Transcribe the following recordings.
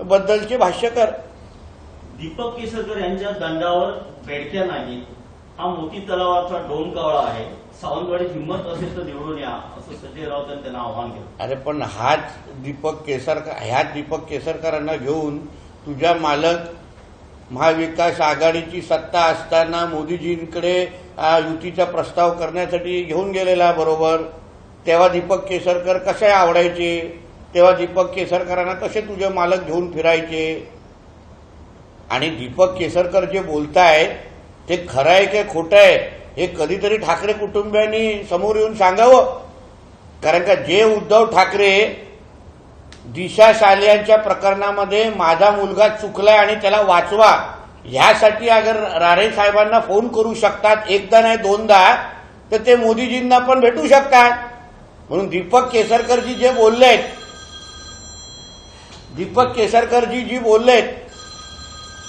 बद्दलचे भाष्य कर। दीपक केसरकर यांच्या दंडावर बेडक्या नाही, हा मोती तलावाचा डोंगकावळा आहे, सावंतवाडीत हिंमत असेल तर निवडून या, असं संजय राऊतांनी त्यांना आव्हान केलं। अरे पण ह्याच दीपक केसरकरांना घेऊन तुझ्या मालक महाविकास आघाडीची सत्ता असताना मोदीजींकडे युतीचा प्रस्ताव करण्यासाठी घेऊन गेलेला बरोबर। तेव्हा दीपक केसरकर कसे आवडायचे, तेव्हा दीपक केसरकरांना कसे तुझे मालक घेऊन फिरायचे। आणि दीपक केसरकर जे बोलतायत ते खरं आहे की खोटं आहे हे कधीतरी ठाकरे कुटुंबियांनी समोर येऊन सांगावं। कारण का जे उद्धव ठाकरे दिशा सालियांच्या प्रकरणामध्ये माझा मुलगा चुकलाय आणि त्याला वाचवा ह्यासाठी अगर राणे साहेबांना फोन करू शकतात, एकदा नाही दोनदा, तर ते मोदीजींना पण भेटू शकतात। म्हणून दीपक केसरकरजी जे बोललेत, दीपक केसरकरजी जी बोललेत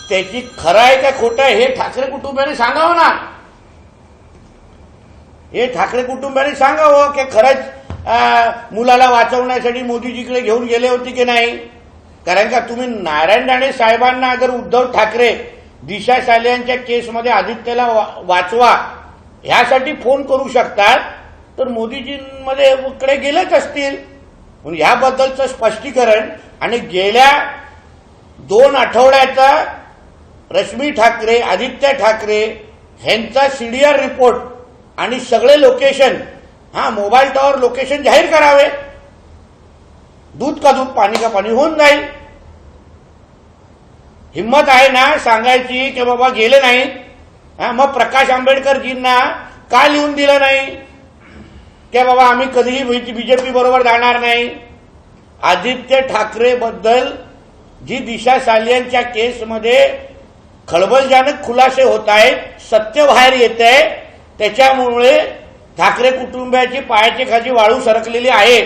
त्याची खरं आहे का खोटं आहे हे ठाकरे कुटुंबियांनी सांगावं ना। हे ठाकरे कुटुंबियांनी सांगावं की खरंच मुलाला वाचवण्यासाठी मोदीजीकडे घेऊन गेले होते की नाही। कारण का तुम्ही नारायण राणे साहेबांना अगर उद्धव ठाकरे दिशा सालियांच्या केसमध्ये आदित्यला वाचवा ह्यासाठी फोन करू शकतात, तर मोदीजींमध्ये कडे गेलेच असतील। म्हणून ह्याबद्दलचं स्पष्टीकरण आणि गेल्या 2 आठवड्याचा रश्मी ठाकरे, आदित्य ठाकरे ह्यांचा सीडीआर रिपोर्ट आणि सगळे लोकेशन, मोबाईल टॉवर लोकेशन जाहीर करावे। दूध का दूध पाणी का पाणी होऊन जाईल। हिम्मत आहे ना सांगायची की बाबा गेले नाही, मग प्रकाश आंबेडकरजींना का लिहून दिलं नाही की बाबा आम्ही कधीही बीजेपी बरोबर जाणार नाही। आदित्य ठाकरे बद्दल जी दिशा सालियांच्या केसमध्ये खळबळजनक खुलासे होत आहेत, सत्य बाहेर येत आहे, त्याच्यामुळे ठाकरे कुटुंबाची पायाची खाली वाळू सरकलेली आहे।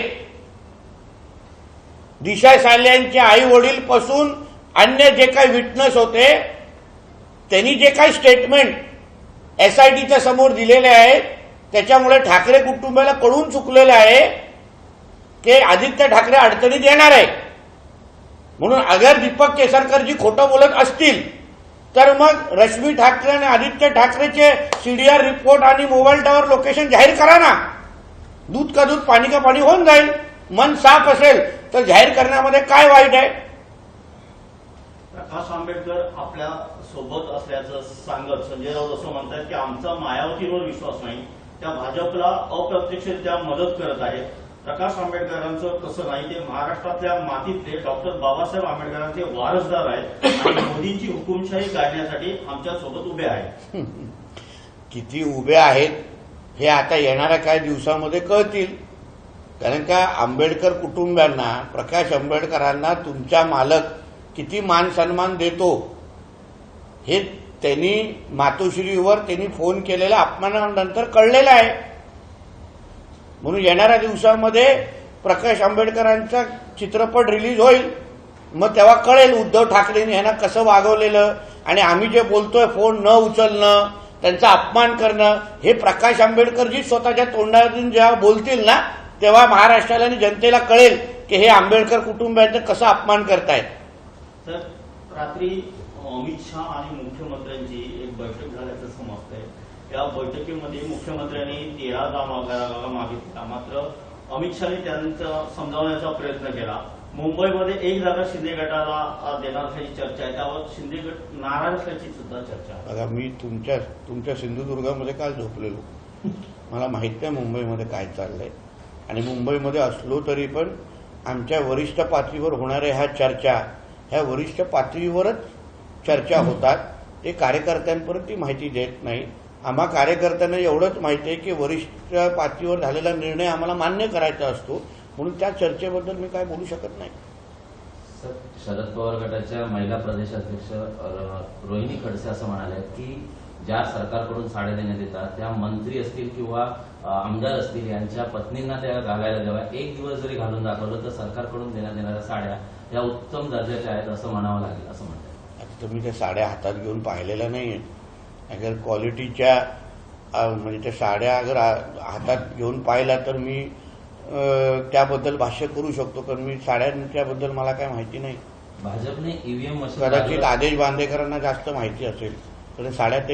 दिशा सालियांचे आई वडील पासून अन्य जे काही विटनेस होते त्यांनी जे काही स्टेटमेंट एसआयटीच्या समोर दिलेले आहेत त्याच्यामुळे ठाकरे कुटुंबाला कळून चुकलेलं आहे की आदित्य ठाकरे अडचणीत येणार आहे। म्हणून अगर दीपक केसरकरजी खोटं बोलत असतील तर मग रश्मी ठाकरे आणि आदित्य ठाकरेचे सीडीआर रिपोर्ट आणि मोबाईल टॉवर लोकेशन जाहीर करा ना। दूध का दूध पाणी का पाणी होऊन जाईल। मन साफ असेल तर जाहीर करण्यामध्ये काय वाईट आहे। प्रकाश आंबेडकर आपल्या सोबत असल्याचं सांगत संजय राऊत असं म्हणतात की आमचा मायावतीवर विश्वास नाही, त्या भाजपला अप्रत्यक्षरित्या मदत करत आहेत। प्रकाश आंबेडकरांचं तसं नाही, ते महाराष्ट्रातल्या मातीतले डॉक्टर बाबासाहेब आंबेडकरांचे वारसदार आहेत आणि मोदींची हुकुमशाही काढण्यासाठी आमच्या सोबत उभे आहेत। किती उभे आहेत हे आता येणाऱ्या काही दिवसामध्ये कळतील। कारण का आंबेडकर कुटुंबियांना, प्रकाश आंबेडकरांना तुमचा मालक किती मान सन्मान देतो हे त्यांनी मातोश्रीवर त्यांनी फोन केलेल्या अपमानानंतर कळलेलं आहे। म्हणून येणाऱ्या दिवसामध्ये प्रकाश आंबेडकरांचा चित्रपट रिलीज होईल, मग तेव्हा कळेल उद्धव ठाकरेंनी ह्यांना कसं वागवलेलं। आणि आम्ही जे बोलतोय फोन न उचलणं, त्यांचा अपमान करणं, हे प्रकाश आंबेडकरजी स्वतःच्या तोंडातून जेव्हा बोलतील ना तेव्हा महाराष्ट्राला आणि जनतेला कळेल की हे आंबेडकर कुटुंबियांचा कसा अपमान करतायत। तर रात्री अमित शहा आणि मुख्यमंत्र्यांची एक बैठक झाल्याचं समजतंय। या बैठकीमध्ये मुख्यमंत्र्यांनी 13 जागा मागितल्या, मात्र अमित शहानी त्यांचा समजावण्याचा प्रयत्न केला। मुंबईमध्ये 1 जागा शिंदे गटाला देणार असल्याची चर्चा आहे, त्यावर शिंदे गट नाराज असल्याची सुद्धा चर्चा आहे। बघा, मी तुमच्या सिंधुदुर्गामध्ये काल झोपलेलो, मला माहित नाही मुंबईमध्ये काय चाललंय। आणि मुंबईमध्ये असलो तरी पण आमच्या वरिष्ठ पातळीवर होणाऱ्या ह्या चर्चा, ह्या वरिष्ठ पातळीवरच चर्चा होतात, ते कार्यकर्त्यांपर्यंत ती माहिती देत नाही। आम्हा कार्यकर्त्यांना एवढंच माहिती आहे की वरिष्ठ पातळीवर झालेला निर्णय आम्हाला मान्य करायचा असतो, म्हणून त्या चर्चेबद्दल मी काय बोलू शकत नाही। शरद पवार गटाच्या महिला प्रदेशाध्यक्ष रोहिणी खडसे असं म्हणाले की ज्या सरकारकडून साड्या देण्यात येतात त्या मंत्री असतील किंवा आमदार असतील यांच्या पत्नींना त्या घालायला द्याव्या। 1 दिवस जरी घालून दाखवलं तर सरकारकडून देण्यात येणाऱ्या साड्या या उत्तम दर्जाच्या आहेत असं म्हणावं लागेल असं म्हणतात। आता तुम्ही त्या साड्या हातात घेऊन पाहिलेल्या नाहीये, अगर क्वालिटीच्या म्हणजे त्या साड्या अगर हातात घेऊन पाहिला तर मी त्याबद्दल भाष्य करू शकतो, कारण मी साड्यांच्याबद्दल मला काय माहिती नाही. भाजपने ईव्हीएम मशीन कदाचित आदेश बांदेकरांना जास्त माहिती असेल, कारण साड्या ते